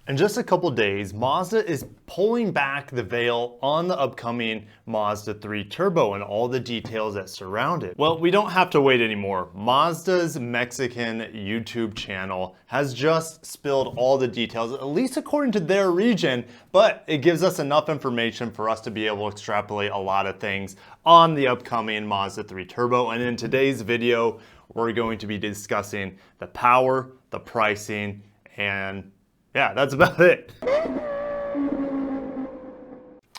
In just a couple days, Mazda is pulling back the veil on the upcoming Mazda 3 Turbo and all the details that surround it. Well, we don't have to wait anymore. Mazda's Mexican YouTube channel has just spilled all the details, at least according to their region, but it gives us enough information for us to be able to extrapolate a lot of things on the upcoming Mazda 3 Turbo. And in today's video, we're going to be discussing the power, the pricing, and yeah, that's about it.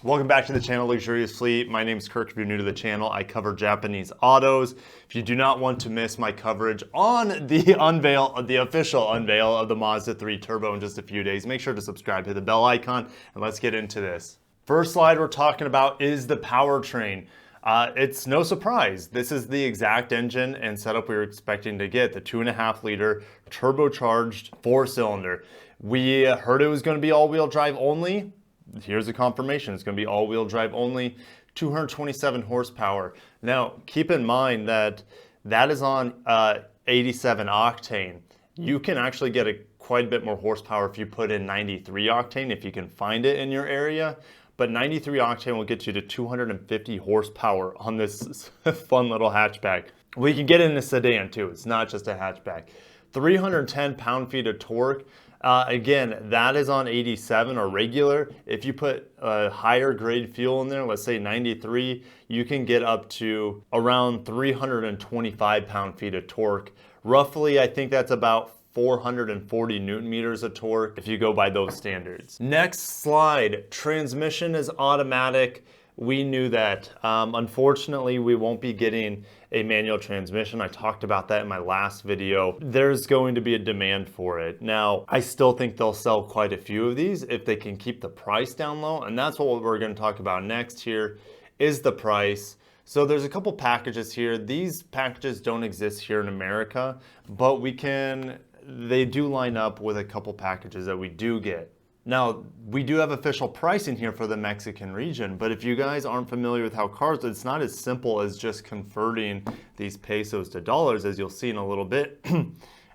Welcome back to the channel, Luxurious Fleet. My name is Kirk. If you're new to the channel, I cover Japanese autos. If you do not want to miss my coverage on the official unveil of the Mazda 3 Turbo in just a few days, make sure to subscribe, hit the bell icon, and let's get into this. First slide we're talking about is the powertrain. It's no surprise. This is the exact engine and setup we were expecting to get, the 2.5 liter turbocharged 4-cylinder. We heard it was going to be all-wheel drive only. Here's a confirmation. It's going to be all-wheel drive only, 227 horsepower. Now, keep in mind that that is on 87 octane. You can actually get quite a bit more horsepower if you put in 93 octane, if you can find it in your area. But 93 octane will get you to 250 horsepower on this fun little hatchback. We can get in a sedan too. It's not just a hatchback. 310 pound-feet of torque. Again, that is on 87 or regular. If you put a higher grade fuel in there, let's say 93, you can get up to around 325 pound-feet of torque. Roughly, I think that's about 440 Newton meters of torque if you go by those standards. Next slide, transmission is automatic. We knew that. Unfortunately, we won't be getting a manual transmission. I talked about that in my last video. There's going to be a demand for it. Now, I still think they'll sell quite a few of these if they can keep the price down low. And that's what we're going to talk about next here is the price. So there's a couple packages here. These packages don't exist here in America, but they do line up with a couple packages that we do get. Now, we do have official pricing here for the Mexican region, but if you guys aren't familiar with how cars, it's not as simple as just converting these pesos to dollars, as you'll see in a little bit.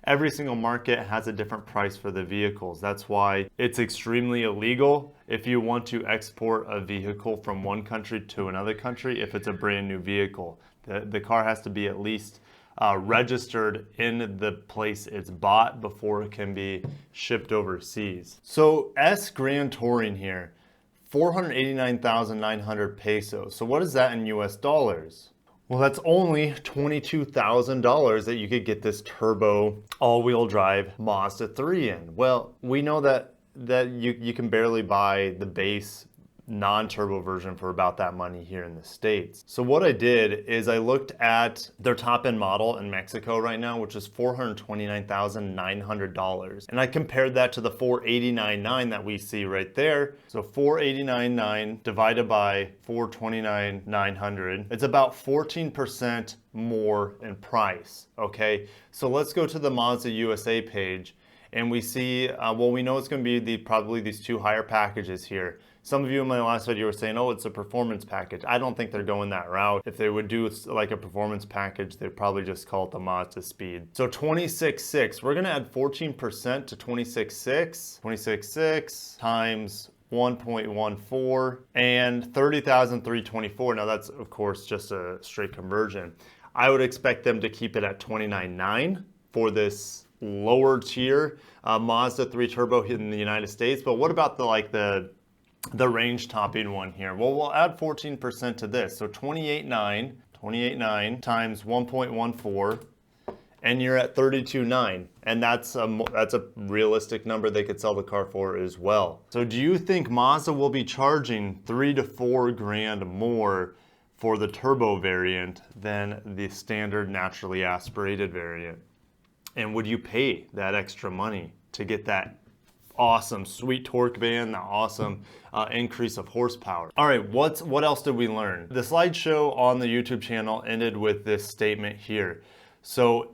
Every single market has a different price for the vehicles. That's why it's extremely illegal if you want to export a vehicle from one country to another country if it's a brand new vehicle. The car has to be at least registered in the place it's bought before it can be shipped overseas. So S Grand Touring here, 489,900 pesos. So what is that in US dollars? Well, that's only $22,000 that you could get this turbo all-wheel drive Mazda 3 in. Well, we know that you can barely buy the base non-turbo version for about that money here in the States. So what I did is I looked at their top-end model in Mexico right now, which is $429,900. And I compared that to the $489,900 that we see right there. So $489,900 divided by $429,900. It's about 14% more in price, okay? So let's go to the Mazda USA page and we see, well, we know it's gonna be probably these two higher packages here. Some of you in my last video were saying, oh, it's a performance package. I don't think they're going that route. If they would do like a performance package, they'd probably just call it the Mazda Speed. So 26.6, we're gonna add 14% to 26.6. 26.6 times 1.14 and 30,324. Now that's of course just a straight conversion. I would expect them to keep it at 29.9 for this lower tier Mazda 3 Turbo in the United States. But what about the range topping one here? Well, we'll add 14% to this. So 28.9 times 1.14, and you're at 32.9. And that's a realistic number they could sell the car for as well. So do you think Mazda will be charging $3 to $4 grand more for the turbo variant than the standard naturally aspirated variant? And would you pay that extra money to get that awesome sweet torque band, the awesome increase of horsepower? All right, what else did we learn? The slideshow on the YouTube channel ended with this statement here. So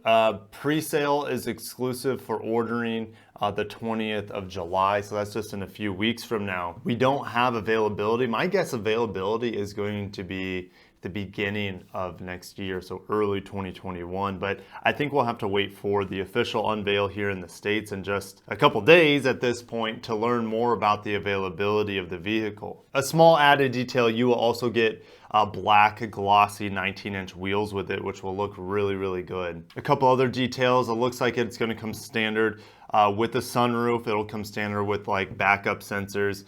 pre-sale is exclusive for ordering the 20th of July. So that's just in a few weeks from now. We don't have availability. My guess availability is going to be the beginning of next year, so early 2021. But I think we'll have to wait for the official unveil here in the States in just a couple days at this point to learn more about the availability of the vehicle. A small added detail, you will also get black glossy 19-inch wheels with it, which will look really, really good. A couple other details, it looks like it's going to come standard with the sunroof. It'll come standard with like backup sensors,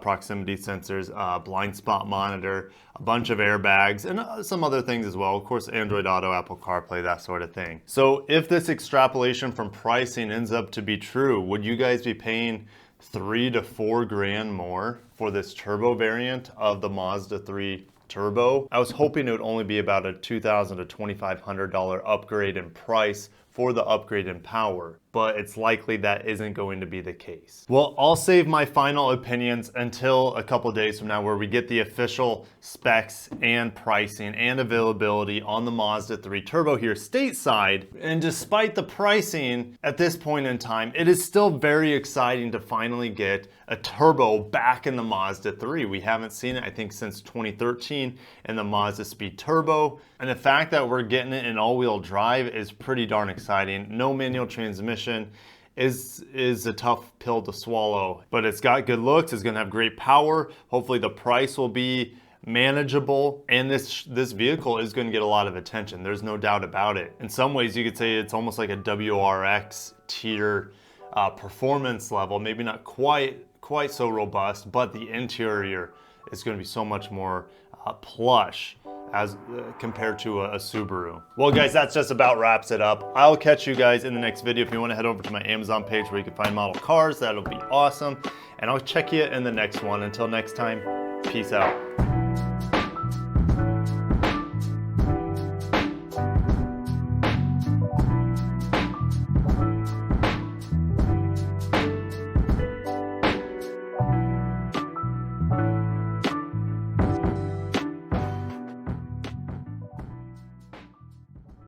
proximity sensors, blind spot monitor, a bunch of airbags, and some other things as well. Of course, Android Auto, Apple CarPlay, that sort of thing. So if this extrapolation from pricing ends up to be true, would you guys be paying $3 to $4 grand more for this turbo variant of the Mazda 3 Turbo? I was hoping it would only be about a $2,000 to $2,500 upgrade in price for the upgrade in power, but it's likely that isn't going to be the case. Well, I'll save my final opinions until a couple days from now where we get the official specs and pricing and availability on the Mazda 3 Turbo here stateside. And despite the pricing at this point in time, it is still very exciting to finally get a turbo back in the Mazda 3. We haven't seen it, I think, since 2013 in the Mazda Speed Turbo. And the fact that we're getting it in all-wheel drive is pretty darn exciting. No manual transmission is a tough pill to swallow, but it's got good looks, it's gonna have great power. Hopefully the price will be manageable, and this vehicle is going to get a lot of attention. There's no doubt about it. In some ways, you could say it's almost like a WRX tier performance level. Maybe not quite so robust, but the interior is going to be so much more plush as compared to a Subaru. Well guys, that's just about wraps it up. I'll catch you guys in the next video. If you want to head over to my Amazon page where you can find model cars, that'll be awesome. And I'll check you in the next one. Until next time, peace out.